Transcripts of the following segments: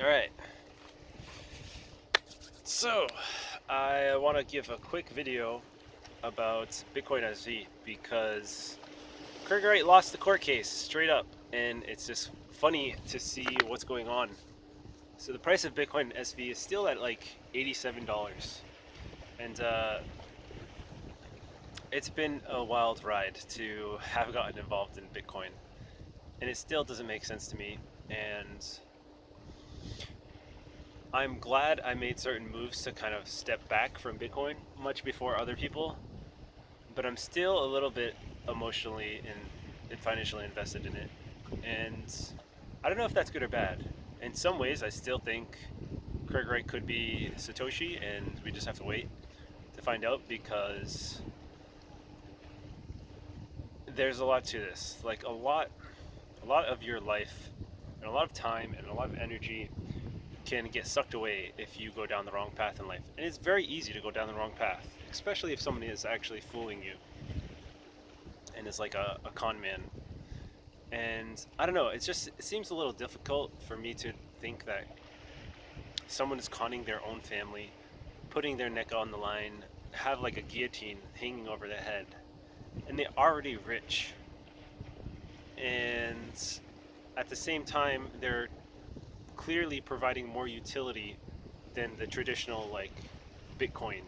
All right. So, I want to give a quick video about Bitcoin SV because Craig Wright lost the court case straight up, and it's just funny to see what's going on. So, the price of Bitcoin SV is still at like $87, and it's been a wild ride to have gotten involved in Bitcoin, and it still doesn't make sense to me. And I'm glad I made certain moves to kind of step back from Bitcoin much before other people, but I'm still a little bit emotionally and financially invested in it. And I don't know if that's good or bad. In some ways, I still think Craig Wright could be Satoshi, and we just have to wait to find out because there's a lot to this. Like a lot of your life and a lot of time and a lot of energy can get sucked away if you go down the wrong path in life. And it's very easy to go down the wrong path, especially if somebody is actually fooling you and is like a con man. And I don't know, it seems a little difficult for me to think that someone is conning their own family, putting their neck on the line, have like a guillotine hanging over their head, and they're already rich. And at the same time, they're clearly providing more utility than the traditional like Bitcoin,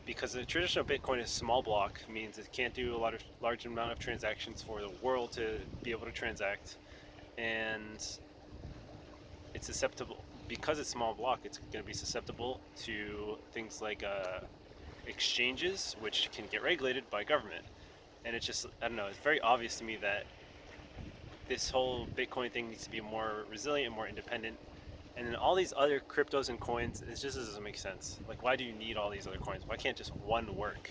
because the traditional Bitcoin is small block, means it can't do a lot of large amount of transactions for the world to be able to transact, and it's susceptible because it's small block. It's going to be susceptible to things like exchanges, which can get regulated by government. And it's just I don't know. It's very obvious to me that this whole Bitcoin thing needs to be more resilient and more independent. And then all these other cryptos and coins, it just doesn't make sense. Like, why do you need all these other coins? Why can't just one work?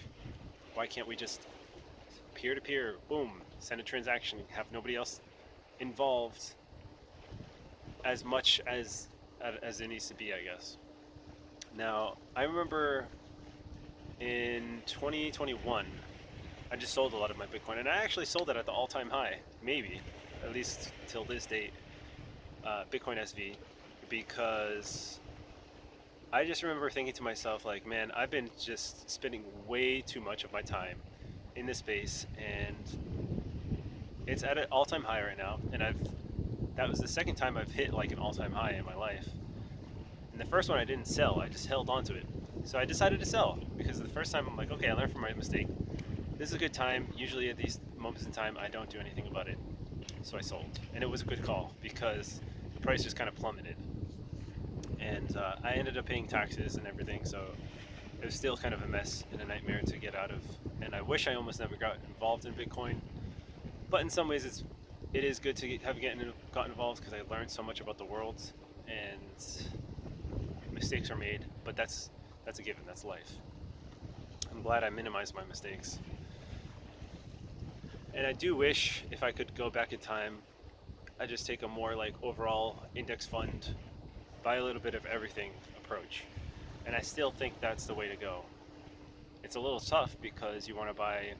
Why can't we just peer to peer, boom, send a transaction, have nobody else involved as much as it needs to be, I guess. Now, I remember in 2021, I just sold a lot of my Bitcoin, and I actually sold it at the all-time high, maybe, at least till this date, Bitcoin SV, because I just remember thinking to myself, like, man, I've been just spending way too much of my time in this space, and it's at an all-time high right now. And that was the second time I've hit like an all-time high in my life. And the first one I didn't sell, I just held on to it. So I decided to sell because the first time I'm like, okay, I learned from my mistake. This is a good time. Usually at these moments in time, I don't do anything about it. So I sold, and it was a good call because the price just kind of plummeted, and I ended up paying taxes and everything. So it was still kind of a mess and a nightmare to get out of. And I wish I almost never got involved in Bitcoin. But in some ways, it is good to got involved because I learned so much about the world, and mistakes are made. But that's a given. That's life. I'm glad I minimized my mistakes. And I do wish if I could go back in time, I just take a more like overall index fund, buy a little bit of everything approach. And I still think that's the way to go. It's a little tough because you want to buy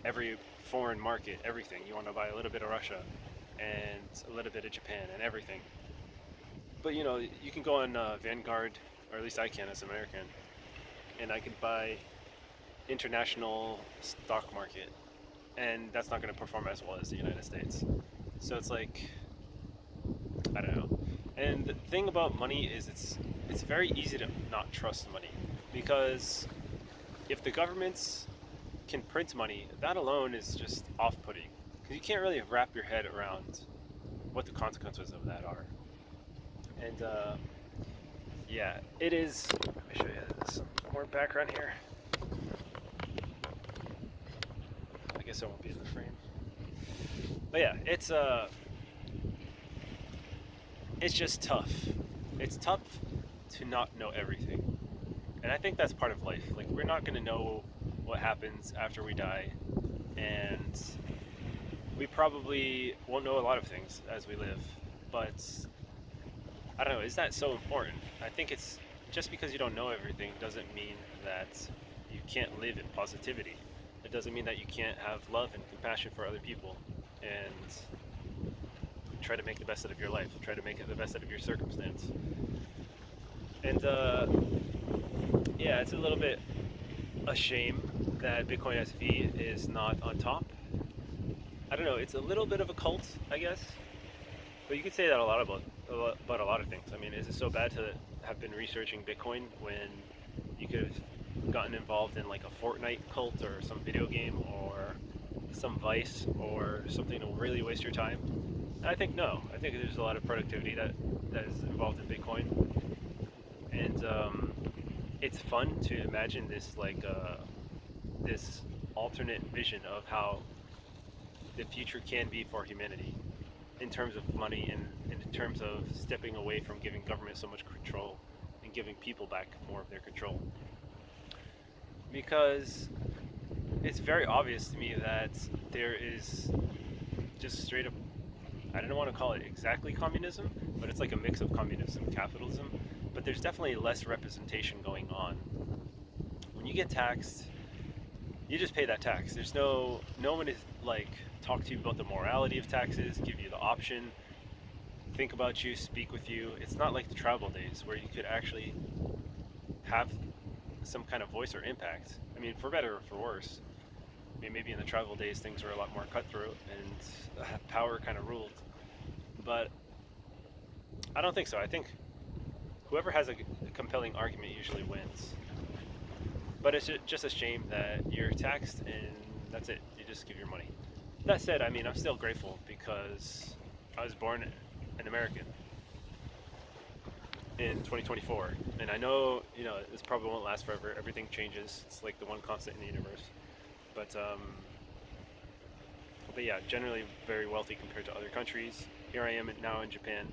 every foreign market, everything. You want to buy a little bit of Russia and a little bit of Japan and everything. But you know, you can go on Vanguard, or at least I can as an American, and I can buy international stock market, and that's not going to perform as well as the United States. So it's like I don't know. And the thing about money is it's very easy to not trust money because if the governments can print money, that alone is just off-putting because you can't really wrap your head around what the consequences of that are. And yeah, it is. Let me show you some more background here. I guess I won't be in the frame. But yeah, it's just tough. It's tough to not know everything. And I think that's part of life. Like we're not going to know what happens after we die, and we probably won't know a lot of things as we live. But I don't know, is that so important? I think it's just because you don't know everything doesn't mean that you can't live in positivity. It doesn't mean that you can't have love and compassion for other people and try to make the best out of your life, try to make it the best out of your circumstance. And yeah, it's a little bit a shame that Bitcoin SV is not on top. I don't know, it's a little bit of a cult, I guess. But you could say that about a lot of things. I mean, is it so bad to have been researching Bitcoin when you could have gotten involved in like a Fortnite cult or some video game or some vice or something to really waste your time? I think no. I think there's a lot of productivity that is involved in Bitcoin, and it's fun to imagine this like this alternate vision of how the future can be for humanity in terms of money and in terms of stepping away from giving government so much control and giving people back more of their control. Because it's very obvious to me that there is just straight up, I don't want to call it exactly communism, but it's like a mix of communism and capitalism. But there's definitely less representation going on. When you get taxed, you just pay that tax. There's no one is like talk to you about the morality of taxes, give you the option, think about you, speak with you. It's not like the travel days where you could actually have some kind of voice or impact. I mean, for better or for worse. I mean, maybe in the travel days things were a lot more cutthroat and power kind of ruled. But I don't think so. I think whoever has a compelling argument usually wins. But it's just a shame that you're taxed and that's it. You just give your money. That said, I mean, I'm still grateful because I was born an American in 2024. And I know, this probably won't last forever. Everything changes. It's like the one constant in the universe. But yeah, generally very wealthy compared to other countries. Here I am now in Japan,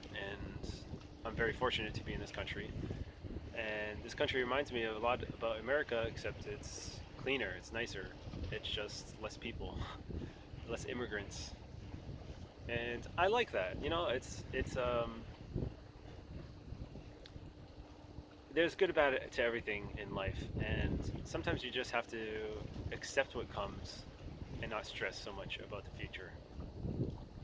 and I'm very fortunate to be in this country. And this country reminds me a lot about America, except it's cleaner, it's nicer, it's just less people, less immigrants, and I like that. It's there's good about it to everything in life, and sometimes you just have to accept what comes and not stress so much about the future.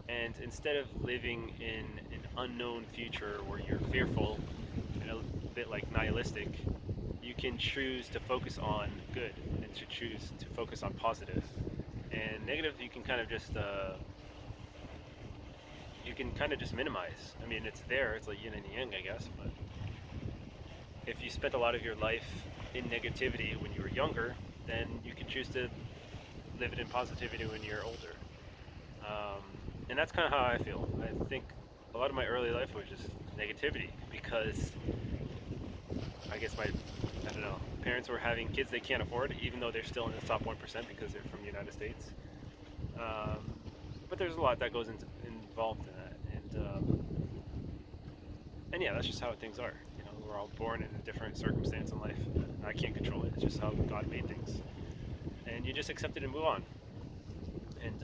And instead of living in an unknown future where you're fearful and a bit like nihilistic, you can choose to focus on good and to choose to focus on positive. And negative, you can kind of just minimize. I mean, it's there. It's like yin and yang, I guess. But if you spent a lot of your life in negativity when you were younger, then you can choose to live it in positivity when you're older. And that's kind of how I feel. I think a lot of my early life was just negativity because I guess I don't know, parents were having kids they can't afford, even though they're still in the top 1% because they're from the United States. But there's a lot that goes involved in that, and yeah, that's just how things are. We're all born in a different circumstance in life. I can't control it. It's just how God made things, and you just accept it and move on. And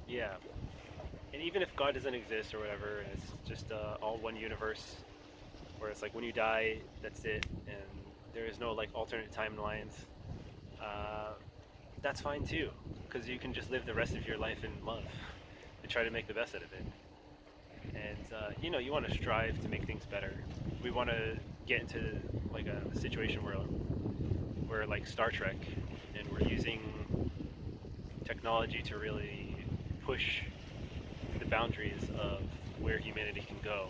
yeah, and even if God doesn't exist or whatever, and it's just all one universe, where it's like when you die, that's it, and there is no like alternate timelines. That's fine too, because you can just live the rest of your life in love and try to make the best out of it. And you want to strive to make things better. We want to get into like a situation where we're like Star Trek, and we're using technology to really push the boundaries of where humanity can go.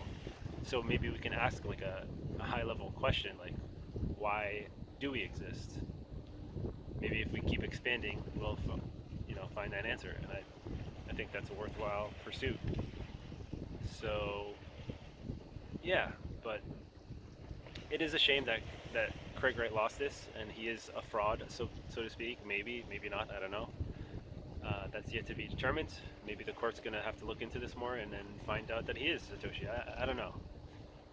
So maybe we can ask like a high level question like, why do we exist? Maybe if we keep expanding, we'll find that answer, and I think that's a worthwhile pursuit. So yeah, but it is a shame that Craig Wright lost this, and he is a fraud, so to speak. Maybe not. I don't know. That's yet to be determined. Maybe the court's gonna have to look into this more and then find out that he is Satoshi. I don't know.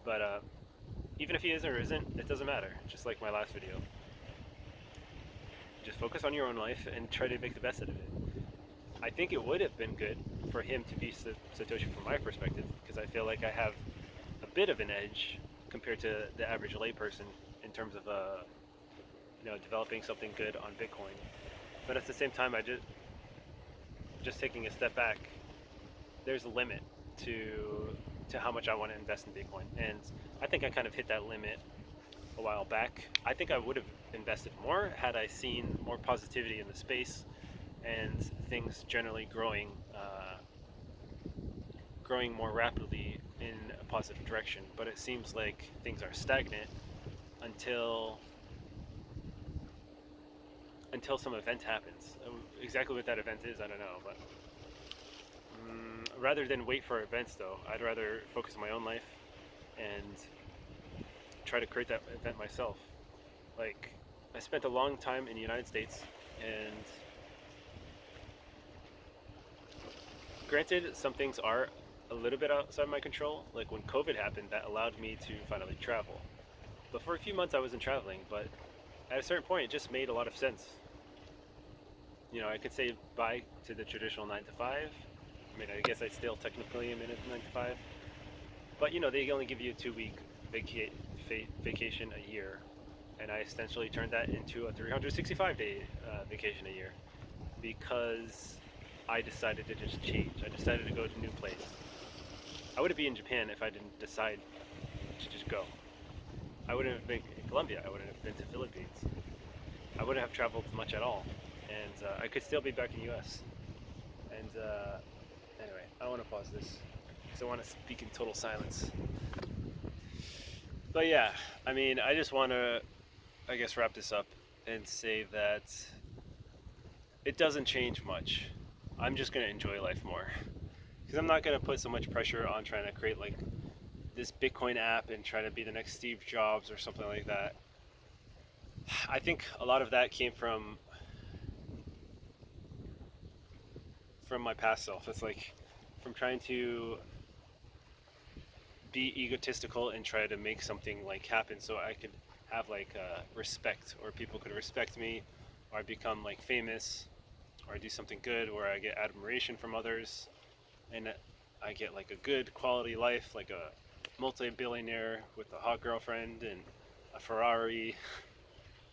But even if he is or isn't, it doesn't matter. Just like my last video. Just focus on your own life and try to make the best out of it. I think it would have been good for him to be Satoshi from my perspective, because I feel like I have a bit of an edge compared to the average layperson in terms of developing something good on Bitcoin. But at the same time, just taking a step back, there's a limit to how much I want to invest in Bitcoin, and I think I kind of hit that limit a while back. I think I would have invested more had I seen more positivity in the space and things generally growing more rapidly in a positive direction. But it seems like things are stagnant until some event happens. Exactly what that event is, I don't know. But rather than wait for events, though, I'd rather focus on my own life and try to create that event myself. Like, I spent a long time in the United States, and granted, some things are a little bit outside my control. Like when COVID happened, that allowed me to finally travel. But for a few months, I wasn't traveling. But at a certain point, it just made a lot of sense. I could say bye to the traditional 9 to 5. I mean, I guess I still technically am in a 9 to 5. But they only give you a 2 week vacation a year, and I essentially turned that into a 365-day vacation a year because I decided to just change. I decided to go to a new place. I wouldn't be in Japan if I didn't decide to just go. I wouldn't have been in Colombia. I wouldn't have been to Philippines. I wouldn't have traveled much at all, and I could still be back in the U.S. And anyway, I want to pause this because I want to speak in total silence. But yeah, I mean, I just want to, I guess, wrap this up and say that it doesn't change much. I'm just going to enjoy life more because I'm not going to put so much pressure on trying to create like this Bitcoin app and try to be the next Steve Jobs or something like that. I think a lot of that came from my past self. It's like from trying to be egotistical and try to make something like happen so I could have like respect, or people could respect me, or I become like famous, or I do something good where I get admiration from others, and I get like a good quality life, like a multi-billionaire with a hot girlfriend and a Ferrari,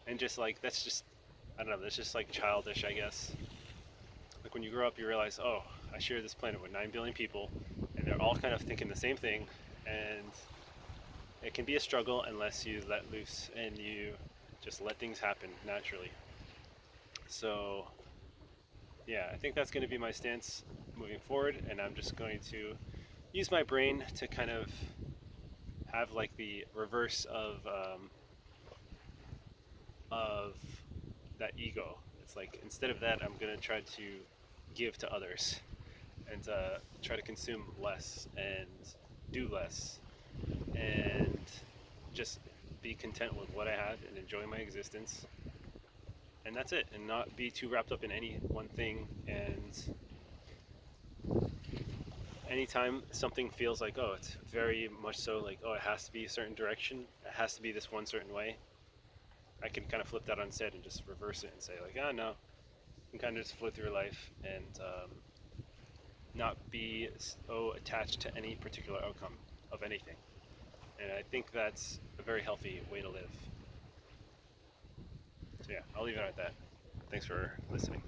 and just like that's just, I don't know, that's just like childish, I guess. Like when you grow up, you realize, oh, I share this planet with 9 billion people, and they're all kind of thinking the same thing, and it can be a struggle unless you let loose and you just let things happen naturally. So yeah, I think that's going to be my stance moving forward, and I'm just going to use my brain to kind of have like the reverse of that ego. It's like instead of that, I'm going to try to give to others and try to consume less and do less and just be content with what I have and enjoy my existence. And that's it, and not be too wrapped up in any one thing. And anytime something feels like, oh, it's very much so like, oh, it has to be a certain direction, it has to be this one certain way, I can kind of flip that on its head and just reverse it and say like, oh no, you can kind of just flow through life and not be so attached to any particular outcome of anything. And I think that's a very healthy way to live. So yeah, I'll leave it at that. Thanks for listening.